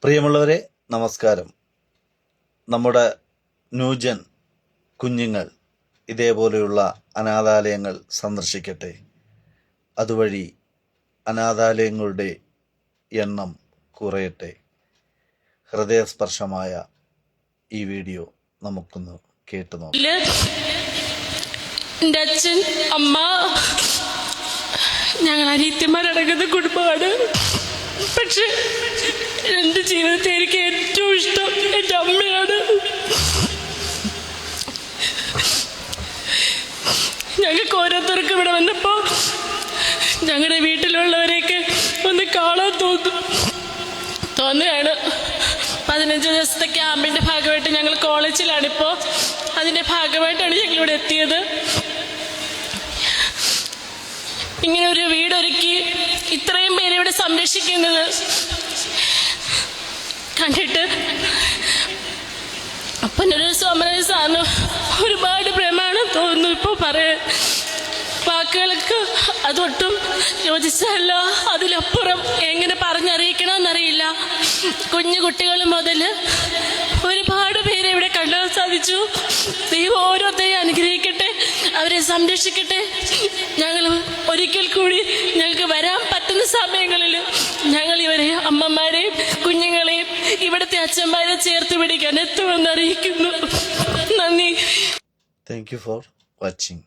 പ്രിയമുള്ളവരെ, നമസ്കാരം. നമ്മുടെ ന്യൂജൻ കുഞ്ഞുങ്ങൾ ഇതേപോലെയുള്ള അനാഥാലയങ്ങൾ സന്ദർശിക്കട്ടെ. അതുവഴി അനാഥാലയങ്ങളുടെ എണ്ണം കുറയട്ടെ. ഹൃദയസ്പർശമായ ഈ വീഡിയോ നമുക്കൊന്ന് കേട്ടു നോക്കാം. എൻ്റെ അച്ഛൻ, അമ്മ, ഞങ്ങൾ അനിയത്തിമാരടങ്ങുന്ന കുടുംബമാണ്. പക്ഷെ എൻ്റെ ജീവിതത്തിൽ എനിക്ക് ഏറ്റവും ഇഷ്ടം എൻ്റെ അമ്മയാണ്. ഞങ്ങൾക്ക് ഓരോരുത്തർക്കും ഇവിടെ വന്നപ്പോൾ ഞങ്ങളുടെ വീട്ടിലുള്ളവരെയൊക്കെ ഒന്ന് കാണാൻ തോന്നുകയാണ്. 15 ദിവസത്തെ ക്യാമ്പിൻ്റെ ഭാഗമായിട്ട് ഞങ്ങൾ കോളേജിലാണിപ്പോൾ. അതിൻ്റെ ഭാഗമായിട്ടാണ് ഞങ്ങളിവിടെ എത്തിയത്. ഇങ്ങനെ ഒരു വീടൊരുക്കി ഇത്രയും പേരെ ഇവിടെ സംരക്ഷിക്കുന്നത് കണ്ടിട്ട് അപ്പനൊരു സമരസാണ്. ഒരുപാട് പ്രമാണം തോന്നുന്നു ഇപ്പോൾ പറയാൻ. വാക്കുകൾക്ക് അതൊട്ടും യോജിച്ചല്ല. അതിലപ്പുറം എങ്ങനെ പറഞ്ഞറിയിക്കണമെന്നറിയില്ല. കുഞ്ഞു കുട്ടികൾ മുതൽ ഒരുപാട് പേരെ ഇവിടെ കണ്ടാൻ സാധിച്ചു. ദൈവം ഓരോരുത്തരെയും അനുഗ്രഹിക്കട്ടെ, അവരെ സംരക്ഷിക്കട്ടെ. ഞങ്ങൾ ഒരിക്കൽ കൂടി ഞങ്ങൾക്ക് വരാൻ പറ്റുന്ന സമയങ്ങളിൽ ഞങ്ങൾ ഇവരെ, അമ്മമാരെയും കുഞ്ഞുങ്ങളെയും ഇവിടുത്തെ അച്ഛന്മാരെ ചേർത്ത് പിടിക്കാൻ എത്തുമെന്ന് അറിയിക്കുന്നു. നന്ദി. Thank you for watching.